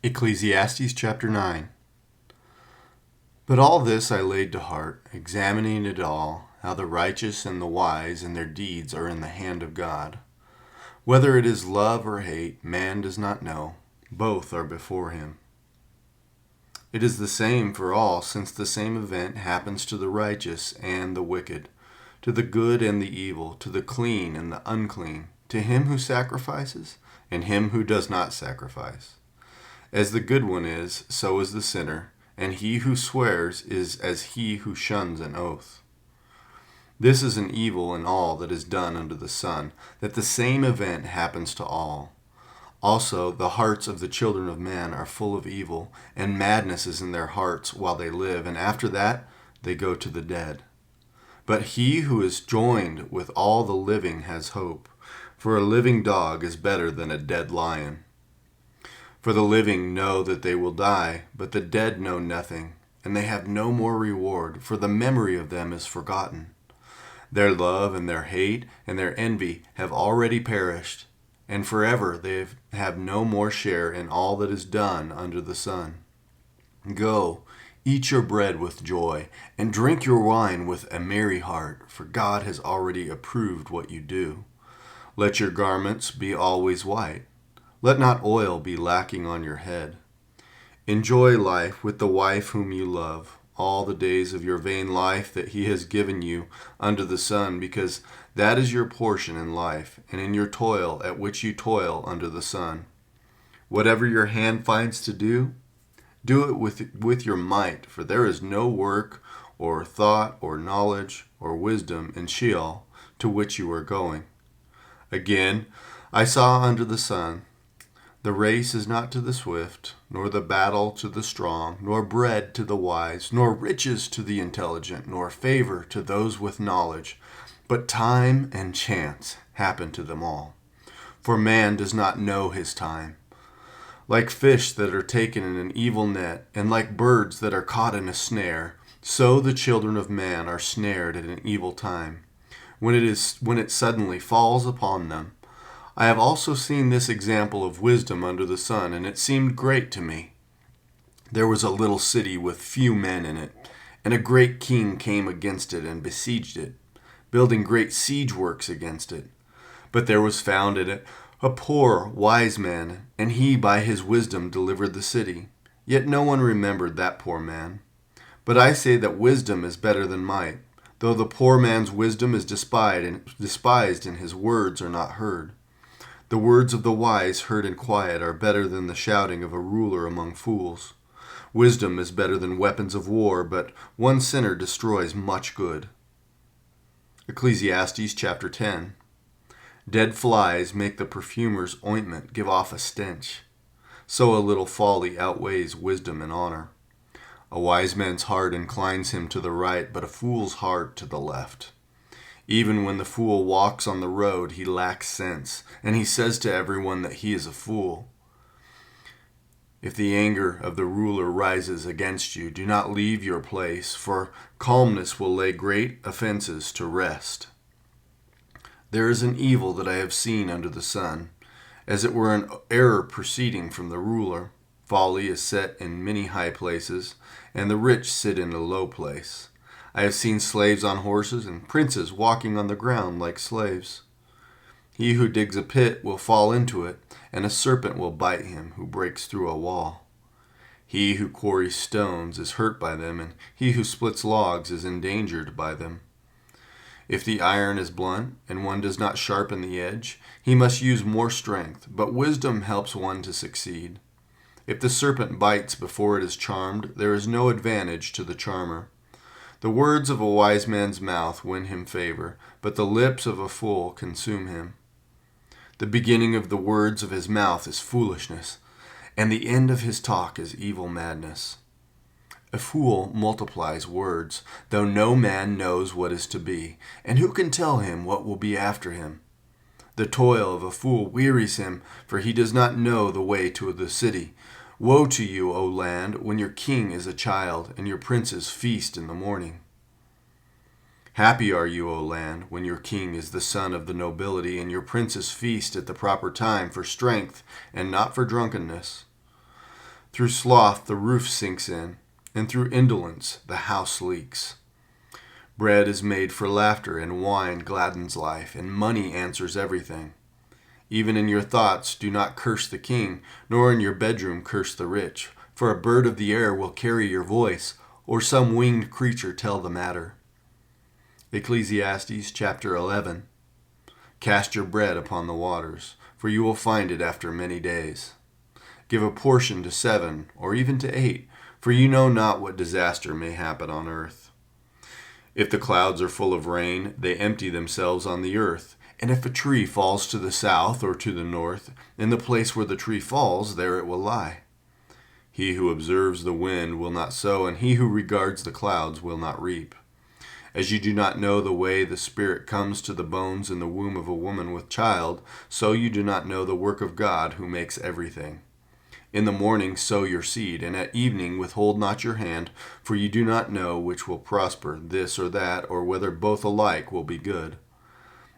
Ecclesiastes chapter 9. But all this I laid to heart, examining it all, how the righteous and the wise and their deeds are in the hand of God. Whether it is love or hate, man does not know. Both are before him. It is the same for all, since the same event happens to the righteous and the wicked, to the good and the evil, to the clean and the unclean, to him who sacrifices and him who does not sacrifice. As the good one is, so is the sinner, and he who swears is as he who shuns an oath. This is an evil in all that is done under the sun, that the same event happens to all. Also, the hearts of the children of man are full of evil, and madness is in their hearts while they live, and after that they go to the dead. But he who is joined with all the living has hope, for a living dog is better than a dead lion. For the living know that they will die, but the dead know nothing, and they have no more reward, for the memory of them is forgotten. Their love and their hate and their envy have already perished, and forever they have no more share in all that is done under the sun. Go, eat your bread with joy, and drink your wine with a merry heart, for God has already approved what you do. Let your garments be always white. Let not oil be lacking on your head. Enjoy life with the wife whom you love, all the days of your vain life that he has given you under the sun, because that is your portion in life, and in your toil at which you toil under the sun. Whatever your hand finds to do, do it with your might, for there is no work or thought or knowledge or wisdom in Sheol to which you are going. Again, I saw under the sun, the race is not to the swift, nor the battle to the strong, nor bread to the wise, nor riches to the intelligent, nor favor to those with knowledge. But time and chance happen to them all. For man does not know his time. Like fish that are taken in an evil net, and like birds that are caught in a snare, so the children of man are snared at an evil time, when it suddenly falls upon them. I have also seen this example of wisdom under the sun, and it seemed great to me. There was a little city with few men in it, and a great king came against it and besieged it, building great siege works against it. But there was found in it a poor, wise man, and he by his wisdom delivered the city. Yet no one remembered that poor man. But I say that wisdom is better than might, though the poor man's wisdom is despised and his words are not heard. The words of the wise heard in quiet are better than the shouting of a ruler among fools. Wisdom is better than weapons of war, but one sinner destroys much good. Ecclesiastes chapter 10. Dead flies make the perfumer's ointment give off a stench. So a little folly outweighs wisdom and honor. A wise man's heart inclines him to the right, but a fool's heart to the left. Even when the fool walks on the road, he lacks sense, and he says to everyone that he is a fool. If the anger of the ruler rises against you, do not leave your place, for calmness will lay great offenses to rest. There is an evil that I have seen under the sun, as it were an error proceeding from the ruler. Folly is set in many high places, and the rich sit in a low place. I have seen slaves on horses and princes walking on the ground like slaves. He who digs a pit will fall into it, and a serpent will bite him who breaks through a wall. He who quarries stones is hurt by them, and he who splits logs is endangered by them. If the iron is blunt, and one does not sharpen the edge, he must use more strength, but wisdom helps one to succeed. If the serpent bites before it is charmed, there is no advantage to the charmer. The words of a wise man's mouth win him favor, but the lips of a fool consume him. The beginning of the words of his mouth is foolishness, and the end of his talk is evil madness. A fool multiplies words, though no man knows what is to be, and who can tell him what will be after him? The toil of a fool wearies him, for he does not know the way to the city. Woe to you, O land, when your king is a child, and your princes feast in the morning. Happy are you, O land, when your king is the son of the nobility, and your princes feast at the proper time for strength and not for drunkenness. Through sloth the roof sinks in, and through indolence the house leaks. Bread is made for laughter, and wine gladdens life, and money answers everything. Even in your thoughts do not curse the king, nor in your bedroom curse the rich, for a bird of the air will carry your voice, or some winged creature tell the matter. Ecclesiastes chapter 11. Cast your bread upon the waters, for you will find it after many days. Give a portion to 7, or even to 8, for you know not what disaster may happen on earth. If the clouds are full of rain, they empty themselves on the earth. And if a tree falls to the south or to the north, in the place where the tree falls, there it will lie. He who observes the wind will not sow, and he who regards the clouds will not reap. As you do not know the way the Spirit comes to the bones in the womb of a woman with child, so you do not know the work of God who makes everything. In the morning sow your seed, and at evening withhold not your hand, for you do not know which will prosper, this or that, or whether both alike will be good.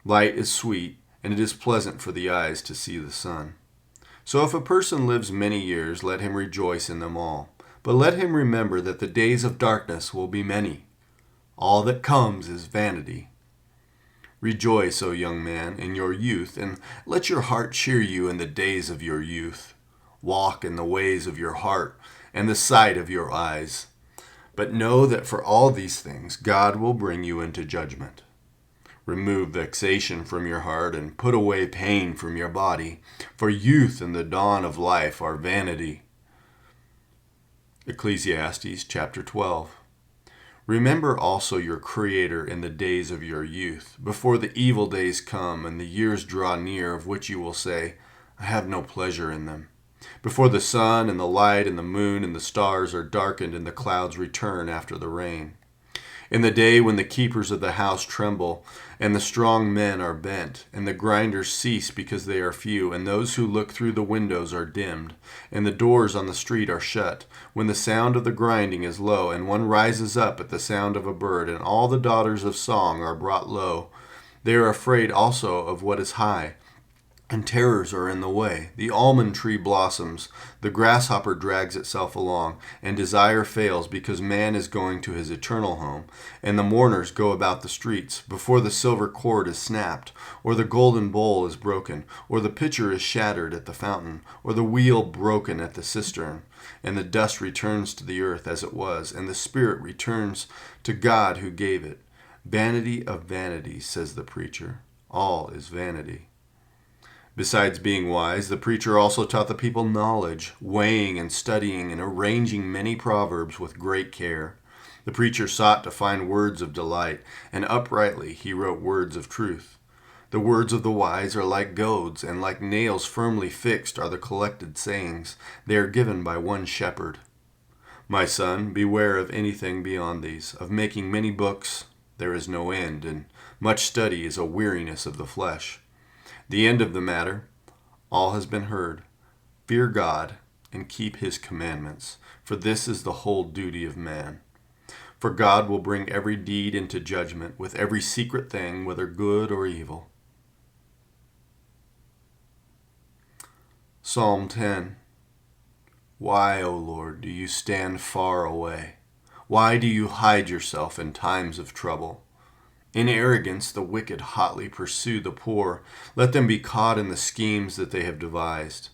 Light is sweet, and it is pleasant for the eyes to see the sun. So if a person lives many years, let him rejoice in them all. But let him remember that the days of darkness will be many. All that comes is vanity. Rejoice, O young man, in your youth, and let your heart cheer you in the days of your youth. Walk in the ways of your heart and the sight of your eyes. But know that for all these things God will bring you into judgment. Remove vexation from your heart and put away pain from your body, for youth and the dawn of life are vanity. Ecclesiastes chapter 12. Remember also your Creator in the days of your youth, before the evil days come and the years draw near, of which you will say, I have no pleasure in them. Before the sun and the light and the moon and the stars are darkened and the clouds return after the rain. In the day when the keepers of the house tremble, and the strong men are bent, and the grinders cease because they are few, and those who look through the windows are dimmed, and the doors on the street are shut, when the sound of the grinding is low, and one rises up at the sound of a bird, and all the daughters of song are brought low. They are afraid also of what is high, and terrors are in the way. The almond tree blossoms, the grasshopper drags itself along, and desire fails because man is going to his eternal home, and the mourners go about the streets, before the silver cord is snapped, or the golden bowl is broken, or the pitcher is shattered at the fountain, or the wheel broken at the cistern, and the dust returns to the earth as it was, and the spirit returns to God who gave it. Vanity of vanities, says the preacher. All is vanity. Besides being wise, the preacher also taught the people knowledge, weighing and studying and arranging many proverbs with great care. The preacher sought to find words of delight, and uprightly he wrote words of truth. The words of the wise are like goads, and like nails firmly fixed are the collected sayings. They are given by one shepherd. My son, beware of anything beyond these. Of making many books there is no end, and much study is a weariness of the flesh. The end of the matter, all has been heard. Fear God and keep his commandments, for this is the whole duty of man. For God will bring every deed into judgment with every secret thing, whether good or evil. Psalm 10. Why, O Lord, do you stand far away? Why do you hide yourself in times of trouble? In arrogance, the wicked hotly pursue the poor. Let them be caught in the schemes that they have devised.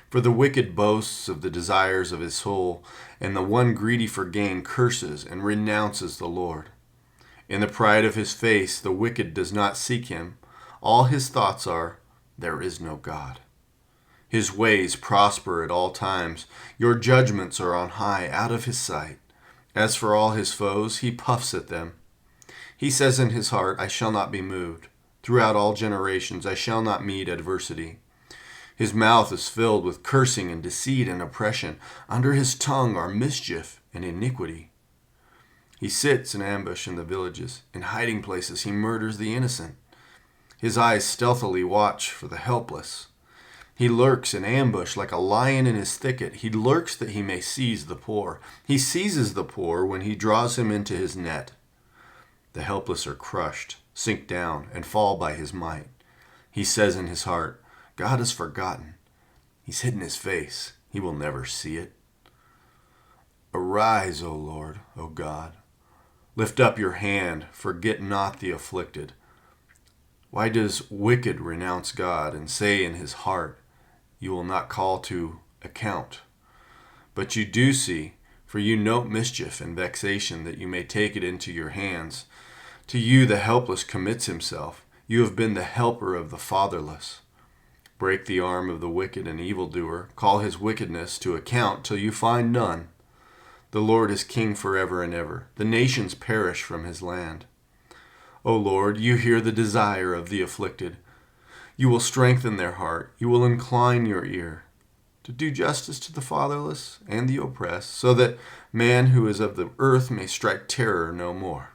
For the wicked boasts of the desires of his soul, and the one greedy for gain curses and renounces the Lord. In the pride of his face, the wicked does not seek him. All his thoughts are, there is no God. His ways prosper at all times. Your judgments are on high, out of his sight. As for all his foes, he puffs at them. He says in his heart, I shall not be moved. Throughout all generations, I shall not meet adversity. His mouth is filled with cursing and deceit and oppression. Under his tongue are mischief and iniquity. He sits in ambush in the villages. In hiding places, he murders the innocent. His eyes stealthily watch for the helpless. He lurks in ambush like a lion in his thicket. He lurks that he may seize the poor. He seizes the poor when he draws him into his net. The helpless are crushed, sink down, and fall by his might. He says in his heart, God has forgotten. He's hidden his face. He will never see it. Arise, O Lord, O God. Lift up your hand, forget not the afflicted. Why does wicked renounce God and say in his heart, you will not call to account? But you do see, for you note mischief and vexation, that you may take it into your hands. To you the helpless commits himself. You have been the helper of the fatherless. Break the arm of the wicked and evildoer. Call his wickedness to account till you find none. The Lord is king forever and ever. The nations perish from his land. O Lord, you hear the desire of the afflicted. You will strengthen their heart. You will incline your ear to do justice to the fatherless and the oppressed, so that man who is of the earth may strike terror no more.